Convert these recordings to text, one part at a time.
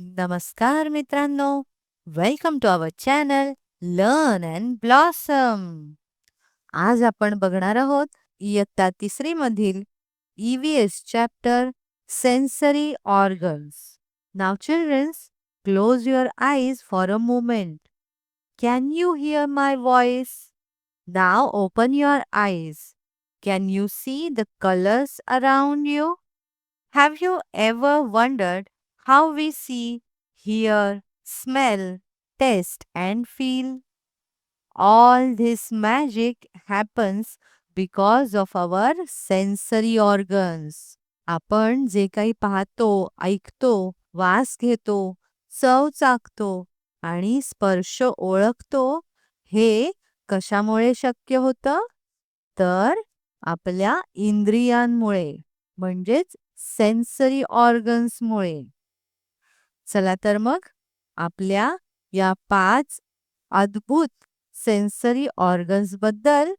नमस्कार मित्रांनो, welcome to our channel learn and blossom. आज आपण बघणार आहोत इयत्ता तिसरी मधील EVS chapter sensory organs. Now childrens, close your eyes for a moment. Can you hear my voice? Now open your eyes. Can you see the colours around you? Have you ever wondered how we see, hear, smell, taste, and feel? All this magic happens because of our sensory organs. आपण जे काही पाहतो, ऐकतो, वास घेतो, चव चाखतो आणि स्पर्श ओळखतो, हे कशामुळे शक्य होतं? तर आपल्या इंद्रियांमुळे, म्हणजेच सेन्सरी ऑर्गन्समुळे. चला तर मग आपल्या या 5 अद्भुत सेन्सरी ऑर्गन्स बद्दल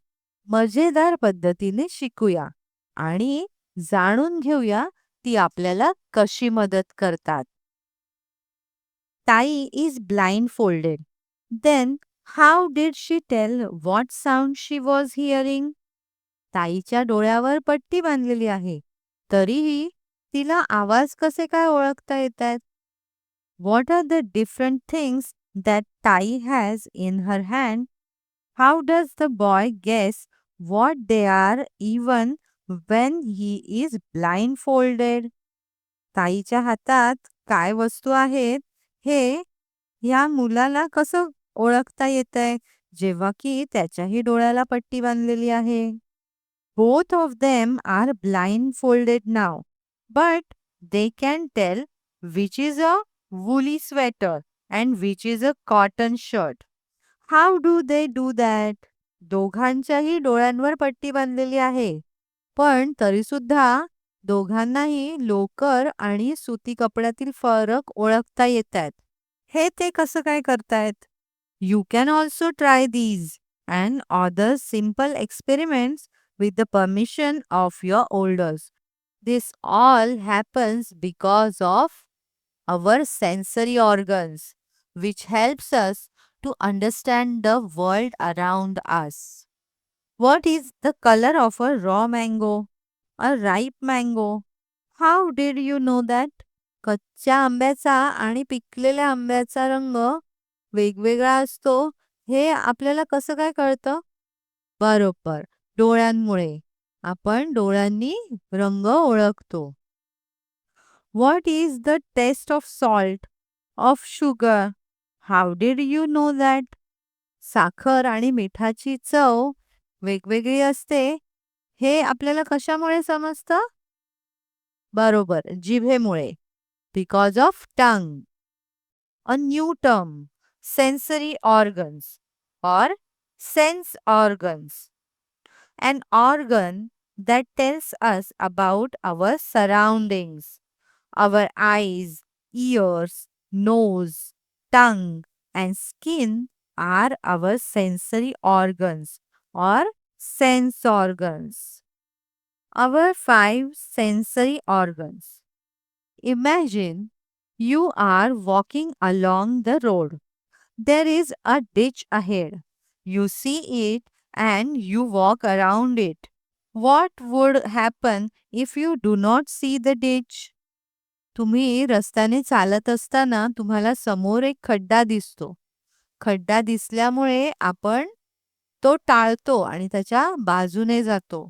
मजेदार पद्धतीने शिकूया आणि जाणून घेऊया ती आपल्याला कशी मदत करतात. ताई is blindfolded. Then how did she tell what sound she was hearing? ताईच्या डोळ्यावर पट्टी बांधलेली आहे. तरीही तिला आवाज कसे काय ओळखता येतात? What are the different things that Tai has in her hand? How does the boy guess what they are even when he is blindfolded? ताईच्या हातात काय वस्तू आहेत हे या मुलाला कसं ओळखता येतंय जेव्हा की त्याच्याही डोळ्याला पट्टी बांधलेली आहे? Both of them are blindfolded now, but they can tell which is a woolly sweater and which is a cotton shirt. How do they do that? दोघांच्याही डोळ्यांवर पट्टी बांधलेली आहे. पण तरीसुद्धा दोघांनाही लोकर आणि सुती कपड्यातील फरक ओळखता येतात. हे ते कसं काय करतायत? You can also try these and other simple experiments with the permission of your elders. This all happens because of our sensory organs, which helps us to understand the world around us. What is the color of a raw mango? A ripe mango? How did you know that? कच्च्या आंब्याचा आणि पिकलेल्या आंब्याचा रंग वेगवेगळा असतो हे आपल्याला कसं काय कळतं? बरोबर, डोळ्यांमुळे. आपण डोळ्यांनी रंग ओळखतो. What is the taste of salt, of sugar? How did you know that? साखर आणि मिठाची चव वेगवेगळी असते हे आपल्याला कशामुळे समजतं? बरोबर, जिभेमुळे. Because of tongue. A new term, sensory organs or sense organs. An organ that tells us about our surroundings. Our eyes, ears, nose, tongue, and skin are our sensory organs or sense organs. Our 5 sensory organs. Imagine you are walking along the road. There is a ditch ahead. You see it and you walk around it. What would happen if you do not see the ditch? तुम्ही रस्त्याने चालत असताना तुम्हाला समोर एक खड्डा दिसतो. खड्डा दिसल्यामुळे आपण तो टाळतो आणि त्याच्या बाजूने जातो.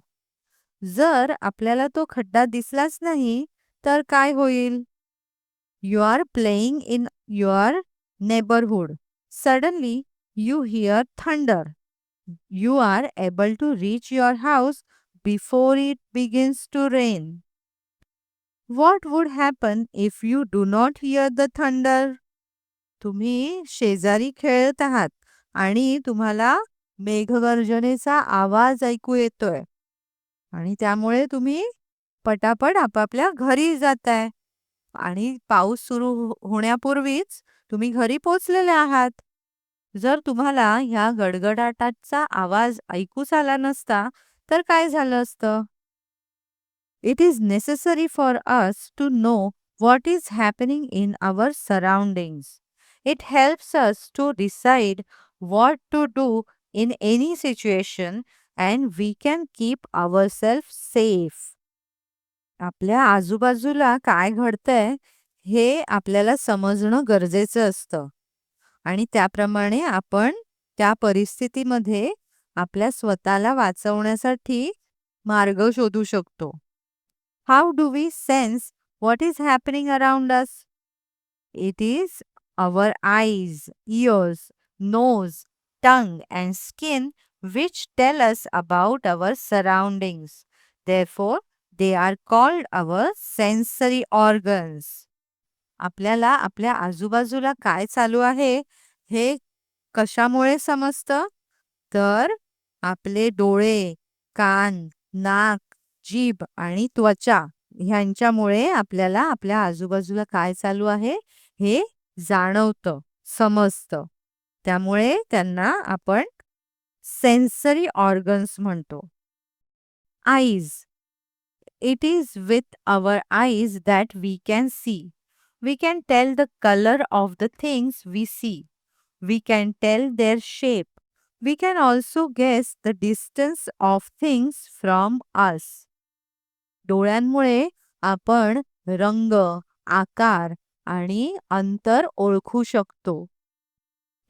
जर आपल्याला तो खड्डा दिसलाच नाही तर काय होईल? You are playing in your neighborhood. Suddenly, you hear thunder. You are able to reach your house before it begins to rain. What would happen if you do not hear the thunder? तुम्ही शेजारी खेळत आहात आणि तुम्हाला मेघगर्जनेचा आवाज ऐकू येतोय आणि त्यामुळे तुम्ही पटापट आपापल्या घरी जाताय आणि पाऊस सुरू होण्यापूर्वीच तुम्ही घरी पोहोचलेले आहात. जर तुम्हाला ह्या गडगडाटाचा आवाज ऐकूच आला नसता तर काय झालं असतं? It is necessary for us to know what is happening in our surroundings. It helps us to decide what to do in any situation and we can keep ourselves safe. आपल्या आजूबाजूला काय घडतंय हे आपल्याला समजणं गरजेचं असतं आणि त्याप्रमाणे आपण त्या परिस्थितीमध्ये आपल्या स्वतःला वाचवण्यासाठी मार्ग शोधू शकतो. How do we sense what is happening around us? It is our eyes, ears, nose, tongue, and skin which tell us about our surroundings. Therefore, they are called our sensory organs. आपल्याला आपल्या आजूबाजूला काय चालू आहे हे कशामुळे समजतं? तर आपले डोळे, कान, नाक, जीभ आणि त्वचा ह्यांच्यामुळे आपल्याला आपल्या आजूबाजूला काय चालू आहे हे जाणवतं, समजतं. त्यामुळे त्यांना आपण सेन्सरी ऑर्गन्स म्हणतो. Eyes. It is with our eyes that we can see. We can tell the color of the things we see. We can tell their shape. We can also guess the distance of things from us. डोळ्यांमुळे आपण रंग, आकार आणि अंतर ओळखू शकतो.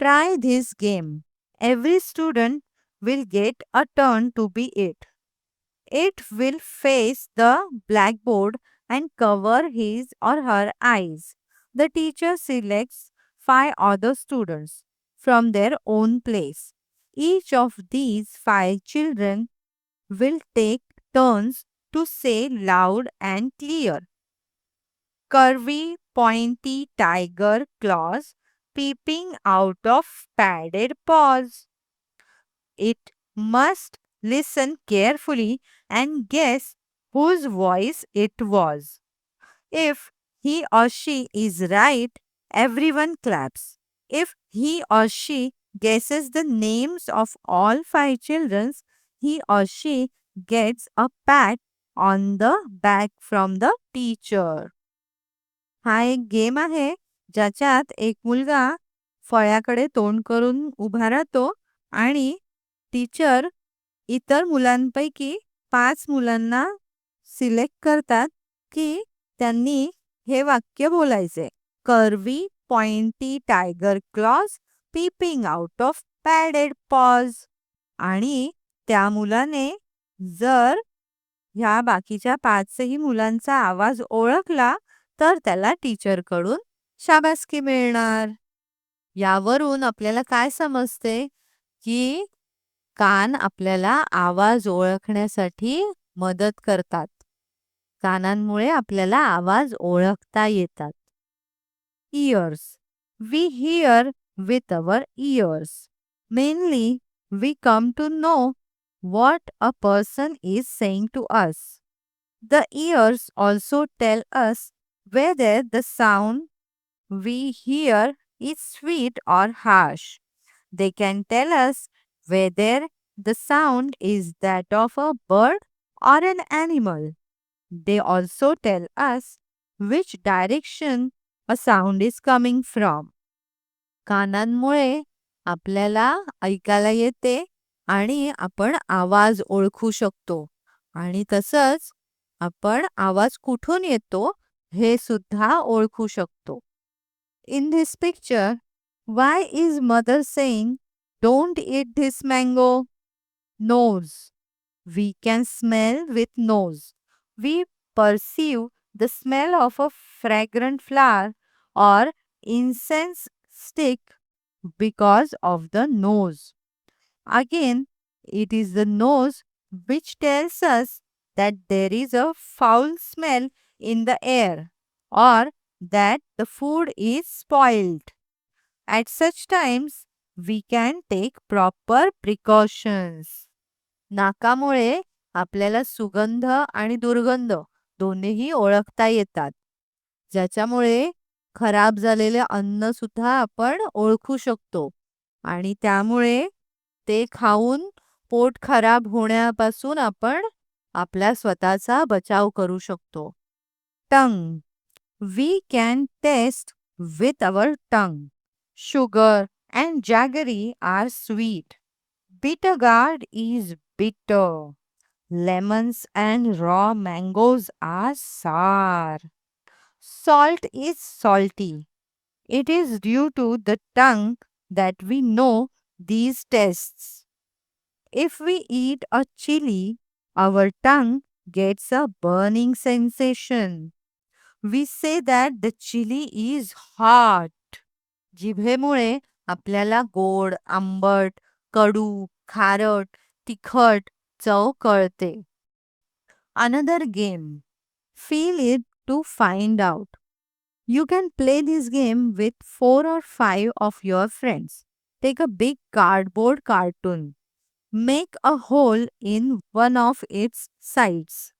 Try this game. Every student will get a turn to be it. It will face the blackboard and cover his or her eyes. The teacher selects 5 other students from their own place. Each of these 5 children will take turns to say loud and clear. Curvy, pointy tiger claws peeping out of padded paws. It must listen carefully and guess whose voice it was. If he or she is right, everyone claps. If he or she guesses the names of all 5 children, he or she gets a pat on the back from the teacher. हा एक game आहे ज्याच्यात एक मुलगा फळ्याकडे तोंड करून उभा राहतो आणि टीचर इतर मुलांपैकी 5 मुलांना सिलेक्ट करतात की त्यांनी हे वाक्य बोलायचे. Curvy pointy tiger claws peeping out of padded paws. आणि त्या मुलाने जर ह्या बाकीच्या 5ही मुलांचा आवाज ओळखला तर त्याला टीचरकडून शाबासकी मिळणार. यावरून आपल्याला काय समजते की कान आपल्याला आवाज ओळखण्यासाठी मदत करतात. कानांमुळे आपल्याला आवाज ओळखता येतात. Ears. We hear with our ears. Mainly, we come to know what a person is saying to us. The ears also tell us whether the sound we hear is sweet or harsh. They can tell us whether the sound is that of a bird or an animal. They also tell us which direction a sound is coming from. कानांमुळे आपल्याला ऐकायला येते आणि आपण आवाज ओळखू शकतो आणि तसंच आपण आवाज कुठून येतो हे सुद्धा ओळखू शकतो. In this picture, why is mother saying, "Don't eat this mango"? Nose. We can smell with nose. We perceive the smell of a fragrant flower or incense stick because of the nose. Again, it is the nose which tells us that there is a foul smell in the air or that the food is spoiled. At such times, we can take proper precautions. नाकामुळे आपल्याला सुगंध आणि दुर्गंध दोन्हीही ओळखता येतात. ज्याच्यामुळे खराब झालेले अन्न सुद्धा आपण ओळखू शकतो आणि त्यामुळे ते खाऊन पोट खराब होण्यापासून आपण आपल्या स्वतःचा बचाव करू शकतो. टंग. We can taste with our tongue. Sugar and jaggery are sweet. Bitter gourd is bitter. Lemons and raw mangoes are sour. Salt is salty. It is due to the tongue that we know these tastes. If we eat a chili, our tongue gets a burning sensation. We say that the chili is hot. जिभेमुळे आपल्याला गोड, आंबट, कडू, खारट, तिखट चव कळते. Another game. Feel it to find out. You can play this game with 4 or 5 of your friends. Take a big cardboard cartoon. Make a hole in one of its sides,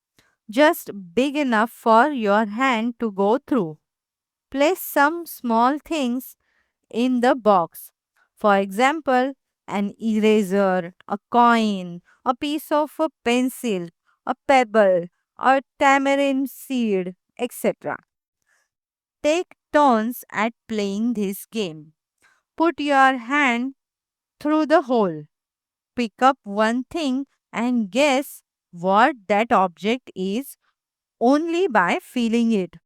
just big enough for your hand to go through. Place some small things in the box. For example, an eraser, a coin, a piece of a pencil, a pebble, a tamarind seed, etc. Take turns at playing this game. Put your hand through the hole. Pick up one thing and guess what that object is only by feeling it.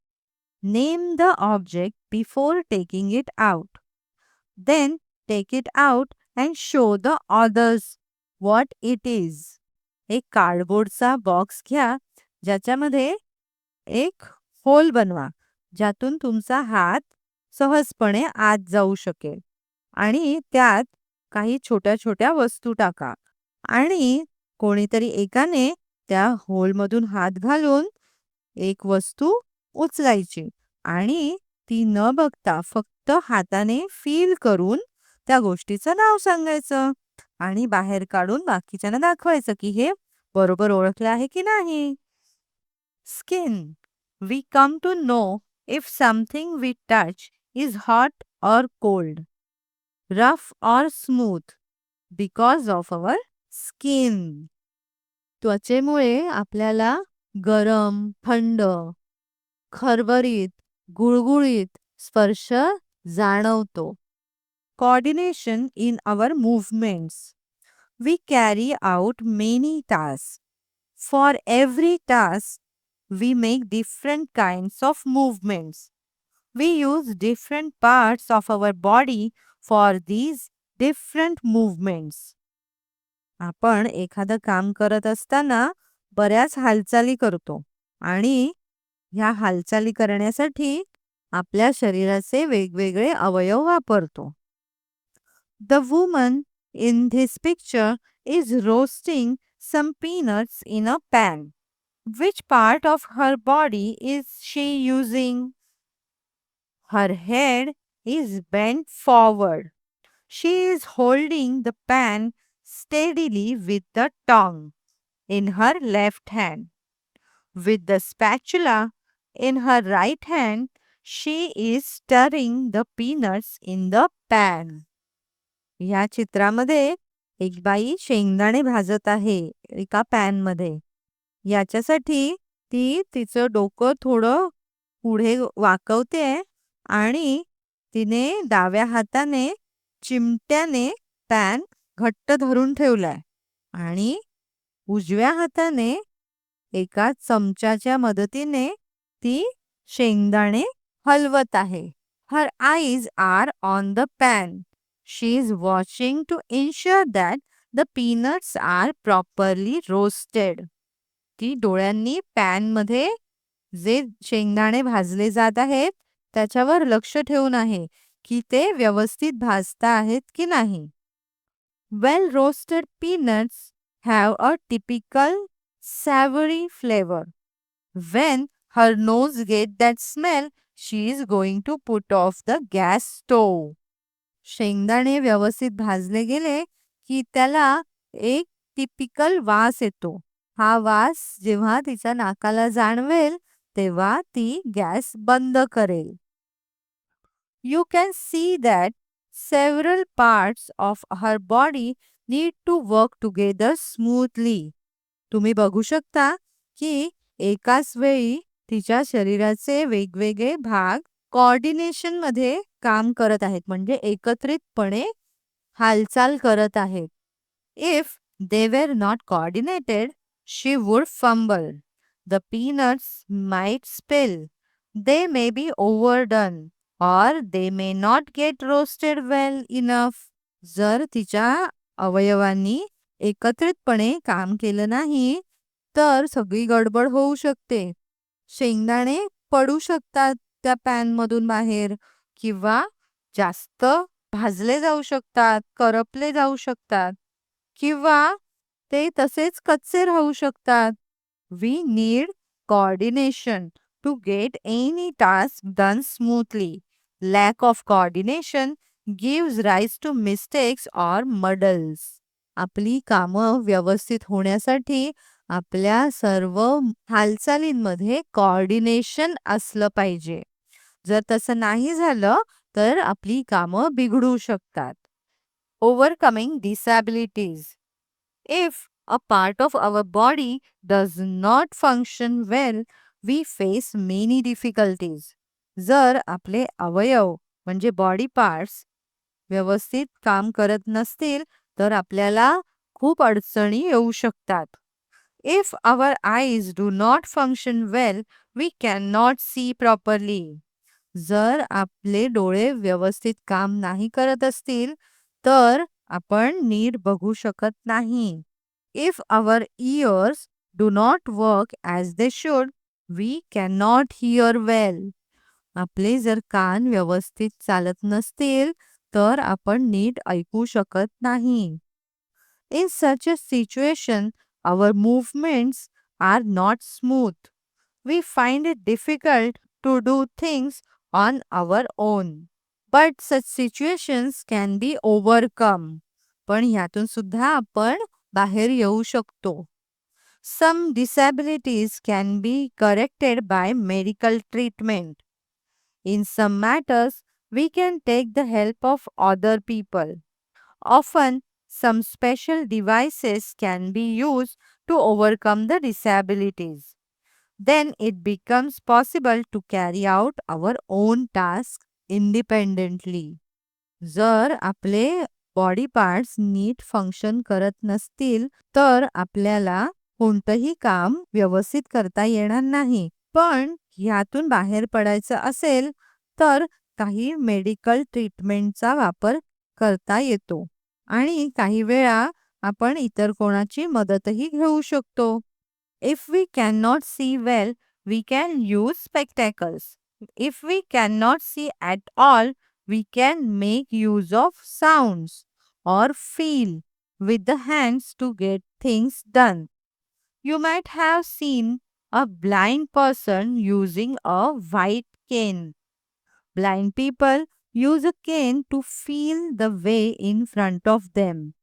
Name the object before taking it out. Then take it out and show the others what it is. एक कार्डबोर्डचा box घ्या ज्याच्यामध्ये एक hole बनवा ज्यातून तुमचा हात सहजपणे आत जाऊ शकेल आणि त्यात काही छोट्या छोट्या वस्तू टाका आणि कोणीतरी एकाने त्या होलमधून हात घालून एक वस्तू उचलायची आणि ती न बघता फक्त हाताने फील करून त्या गोष्टीचं नाव सांगायचं आणि बाहेर काढून बाकीच्यांना दाखवायचं की हे बरोबर ओळखलं आहे की नाही. Skin. We come to know if something we touch is hot or cold, rough or smooth because of our skin. त्वचेमुळे आपल्याला गरम, थंड, खरबरीत, गुळगुळीत स्पर्श जाणवतो. Coordination in our movements. We carry out many tasks. For every task, we make different kinds of movements. We use different parts of our body for these different movements. आपण एखादं काम करत असताना बऱ्याच हालचाली करतो आणि ह्या हालचाली करण्यासाठी आपल्या शरीराचे वेगवेगळे अवयव वापरतो. The woman in this picture is roasting some peanuts in a pan. Which part of her body is she using? Her head is bent forward. She is holding the pan steadily with the tongue in her left hand. With the spatula in her right hand, she is stirring the peanuts in the pan. या चित्रामध्ये एक बाई शेंगदाणे भाजत आहे एका पॅनमध्ये. याच्यासाठी ती तिचं डोकं थोडं पुढे वाकवते आणि तिने डाव्या हाताने चिमट्याने पॅन घट्ट धरून ठेवलाय आणि उजव्या हाताने एका चमच्याच्या मदतीने ती शेंगदाणे हलवत आहे. Her eyes are on the pan. She is watching to ensure that the peanuts are properly roasted. ती डोळ्यांनी पॅनमध्ये जे शेंगदाणे भाजले जात आहेत त्याच्यावर लक्ष ठेवून आहे की ते व्यवस्थित भाजता आहेत की नाही. Well roasted peanuts have a typical savory flavor. When her nose gets that smell, she is going to put off the gas stove. शेंगदाणे व्यवस्थित भाजले गेले की त्याला एक टिपिकल वास येतो. हा वास जेव्हा तिच्या नाकाला जाणवेल तेव्हा ती गॅस बंद करेल. You can see that several parts of her body need to work together smoothly. तुम्ही बघू शकता की एकाच वेळी तिच्या शरीराचे वेगवेगळे भाग कोऑर्डिनेशन मध्ये काम करत आहेत, म्हणजे एकत्रितपणे हालचाल करत आहेत. If they were not coordinated, she would fumble. The peanuts might spill. They may be overdone, or they may not get roasted well enough. जर तिच्या अवयवांनी एकत्रितपणे काम केलं नाही तर सगळी गडबड होऊ शकते. शेंगदाणे पडू शकतात त्या पॅन मधून बाहेर, किंवा जास्त भाजले जाऊ शकतात, करपले जाऊ शकतात, किंवा ते तसेच कच्चे राहू शकतात. We need coordination to get any task done smoothly. Lack of coordination gives rise to mistakes or muddles. आपली कामं व्यवस्थित होण्यासाठी आपल्या सर्व हालचालींमध्ये कोऑर्डिनेशन असलं पाहिजे. जर तसं नाही झालं तर आपली कामं बिघडू शकतात. Overcoming disabilities. If a part of our body does not function well, we face many difficulties. जर आपले अवयव म्हणजे बॉडी पार्ट्स व्यवस्थित काम करत नसतील तर आपल्याला खूप अडचणी येऊ शकतात. If our eyes do not function well, we cannot see properly. जर आपले डोळे व्यवस्थित काम नाही करत असतील तर आपण नीट बघू शकत नाही. If our ears do not work as they should, we cannot hear well. आपले जर कान व्यवस्थित चालत नसतील तर आपण नीट ऐकू शकत नाही. In such a situation, our movements are not smooth. We find it difficult to do things on our own. But such situations can be overcome. पण ह्यातून सुद्धा आपण बाहेर येऊ शकतो. Some disabilities can be corrected by medical treatment. In some matters, we can take the help of other people. Often, some special devices can be used to overcome the disabilities. Then it becomes possible to carry out our own tasks independently. जर आपले body parts नीट function करत नसतील तर आपल्याला कोणतंही काम व्यवस्थित करता येणार नाही. पण ह्यातून बाहेर पडायचं असेल तर काही मेडिकल ट्रीटमेंटचा वापर करता येतो आणि काही वेळा आपण इतर कोणाची मदतही घेऊ शकतो. If we cannot see well, we can use spectacles. If we cannot see at all, we can make use of sounds or feel with the hands to get things done. You might have seen a blind person using a white cane. Blind people use a cane to feel the way in front of them.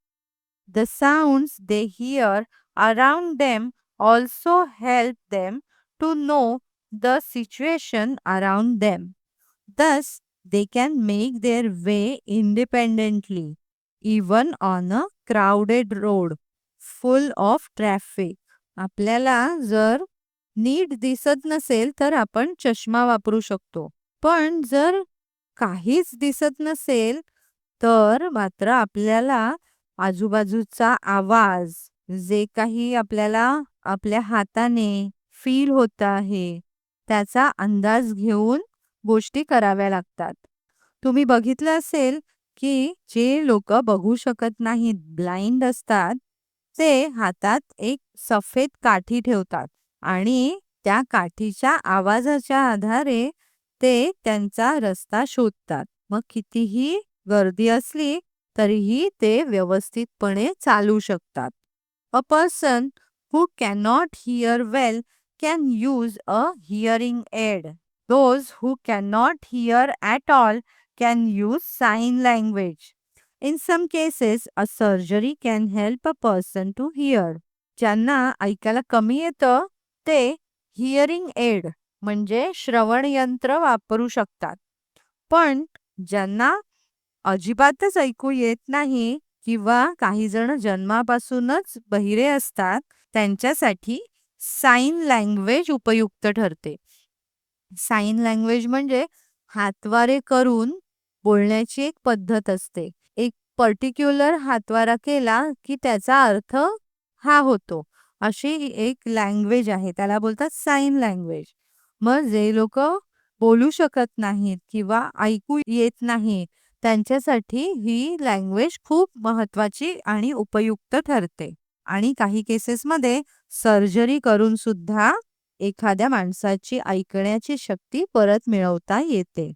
The sounds they hear around them also help them to know the situation around them. Thus, they can make their way independently, even on a crowded road full of traffic. आपल्याला जर नीट दिसत नसेल तर आपण चष्मा वापरू शकतो. पण जर काहीच दिसत नसेल तर मात्र आपल्याला आजूबाजूचा आवाज, जे काही आपल्याला आपल्या हाताने फील होत आहे त्याचा अंदाज घेऊन गोष्टी कराव्या लागतात. तुम्ही बघितलं असेल की जे लोक बघू शकत नाहीत, ब्लाइंड असतात, ते हातात एक सफेद काठी ठेवतात आणि त्या काठीच्या आवाजाच्या आधारे ते त्यांचा रस्ता शोधतात. मग कितीही गर्दी असली तरीही ते व्यवस्थितपणे चालू शकतात. A person who cannot hear well can use a hearing aid. Those who cannot hear at all can use sign language. In some cases, a surgery can help a person to hear. ज्यांना ऐकायला कमी येतं ते hearing add म्हणजे श्रवण यंत्र वापरू शकतात. पण ज्यांना अजिबातच ऐकू येत नाही किंवा काही जण जन्मापासूनच बहिरे असतात त्यांच्यासाठी साइन लँग्वेज उपयुक्त ठरते. साइन लँग्वेज म्हणजे हातवारे करून बोलण्याची एक पद्धत असते. एक पर्टिक्युलर हातवारा केला की त्याचा अर्थ हा होतो. अशी एक लँग्वेज आहे, त्याला बोलतात साइन लँग्वेज. मग जे लोक बोलू शकत नाहीत किंवा ऐकू येत नाही, त्यांच्यासाठी ही लँग्वेज खूप महत्वाची आणि उपयुक्त ठरते. आणि काही केसेसमध्ये सर्जरी करून सुद्धा एखाद्या माणसाची ऐकण्याची शक्ती परत मिळवता येते.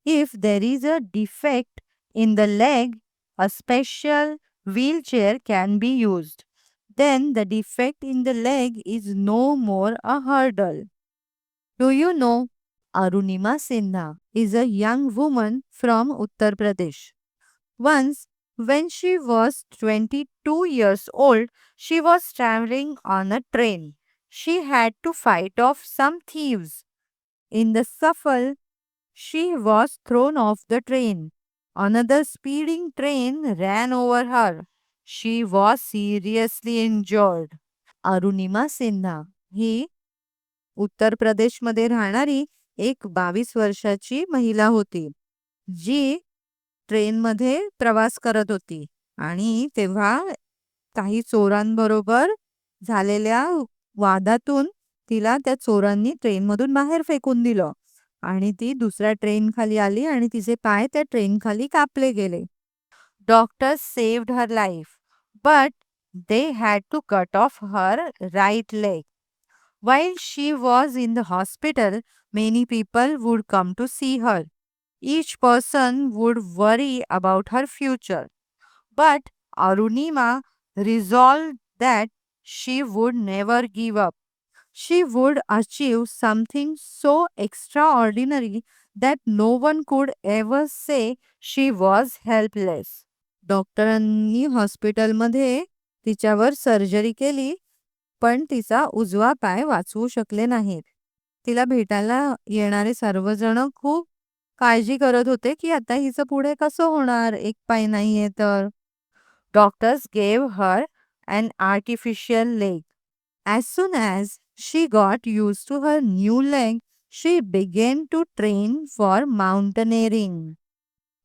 If there is a defect in the leg, a special wheelchair can be used. Then the defect in the leg is no more a hurdle. Do you know Arunima Sinha is a young woman from Uttar Pradesh. Once, when she was 22 years old, she was traveling on a train. She had to fight off some thieves. In the scuffle, she was thrown off the train. Another speeding train ran over her. She was seriously injured. Arunima Sinha ही उत्तर प्रदेशमध्ये राहणारी एक 22 वर्षाची महिला होती, जी ट्रेनमध्ये प्रवास करत होती आणि तेव्हा काही चोरांबरोबर झालेल्या वादातून तिला त्या चोरांनी ट्रेनमधून बाहेर फेकून दिलं आणि ती दुसऱ्या ट्रेन खाली आली आणि तिचे पाय त्या ट्रेन खाली कापले गेले. Doctors saved her life, but they had to cut off her right leg. While she was in the hospital, many people would come to see her. Each person would worry about her future. But Arunima resolved that she would never give up. She would achieve something so extraordinary that no one could ever say she was helpless. डॉक्टरांनी हॉस्पिटलमध्ये तिच्यावर surgery केली, पण तिचा उजवा पाय वाचवू शकले नाहीत. तिला भेटायला येणारे सर्वजण खूप काळजी करत होते की आता हिचं पुढे कसं होणार, एक पाय नाहीये तर. Doctors gave her an artificial leg. As soon as she got used to her new leg, she began to train for mountaineering.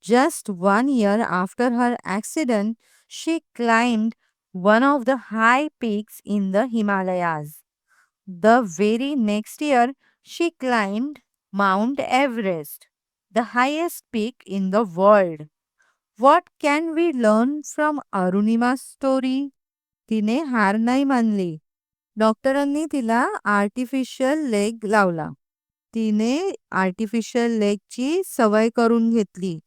Just 1 year after her accident, she climbed one of the high peaks in the Himalayas. The very next year, she climbed Mount Everest, the highest peak in the world. What can we learn from Arunima's story? तिने हार नाही मानली. डॉक्टरांनी तिला artificial leg लावला. तिने artificial लेगची सवय करून घेतली.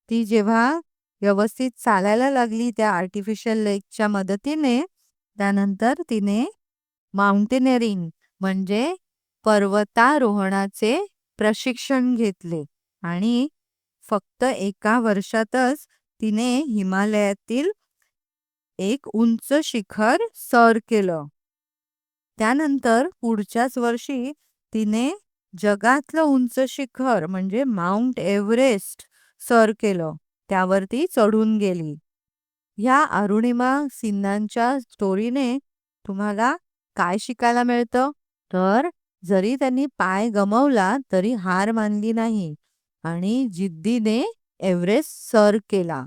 ती जेव्हा व्यवस्थित चालायला लागली त्या आर्टिफिशियल लेगच्या मदतीने, त्यानंतर तिने माउंटेनिअरिंग म्हणजे पर्वतारोहणाचे प्रशिक्षण घेतले आणि फक्त एका वर्षातच तिने हिमालयातील एक उंच शिखर सर केलं. त्यानंतर पुढच्याच वर्षी तिने जगातलं उंच शिखर म्हणजे माउंट एव्हरेस्ट सर केलं. त्यावरती चढून गेली. ह्या अरुणिमा सिन्हांच्या स्टोरीने तुम्हाला काय शिकायला मिळतं? तर जरी त्यांनी पाय गमावला तरी हार मानली नाही आणि जिद्दीने एव्हरेस्ट सर केला.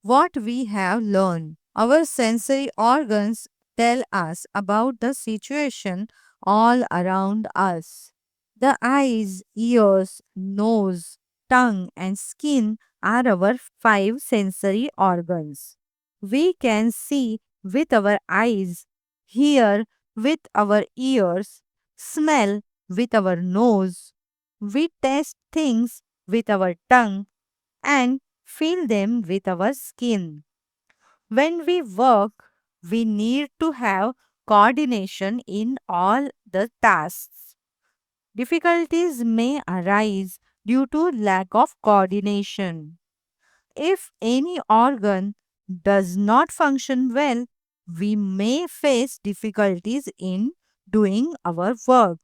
What we have learned. Our sensory organs tell us about the situation all around us. The eyes, ears, nose, tongue, and skin are our five sensory organs. We can see with our eyes, hear with our ears, smell with our nose. We taste things with our tongue and feel them with our skin. When we work, we need to have coordination in all the tasks. Difficulties may arise due to lack of coordination. If any organ does not function well, we may face difficulties in doing our work.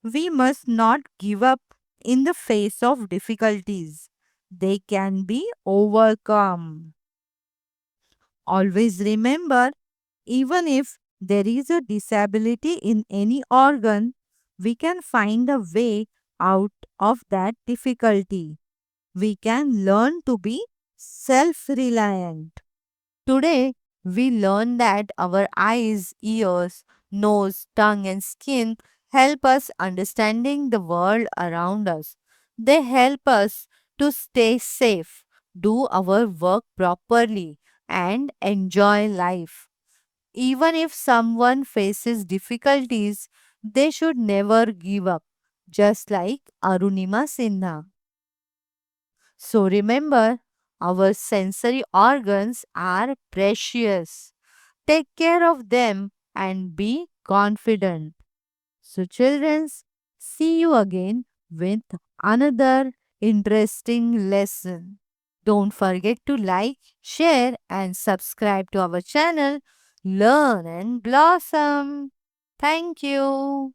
We must not give up in the face of difficulties. They can be overcome. Always remember, even if there is a disability in any organ, we can find a way out of that difficulty. We can learn to be self reliant. Today, we learn that our eyes, ears, nose, tongue, and skin help us understanding the world around us. They help us to stay safe, do our work properly, and enjoy life. Even if someone faces difficulties, they should never give up, just like Arunima Sinha. So remember, our sensory organs are precious. Take care of them and be confident. So, children, see you again with another interesting lesson. Don't forget to like, share, and subscribe to our channel. Learn and blossom. Thank you.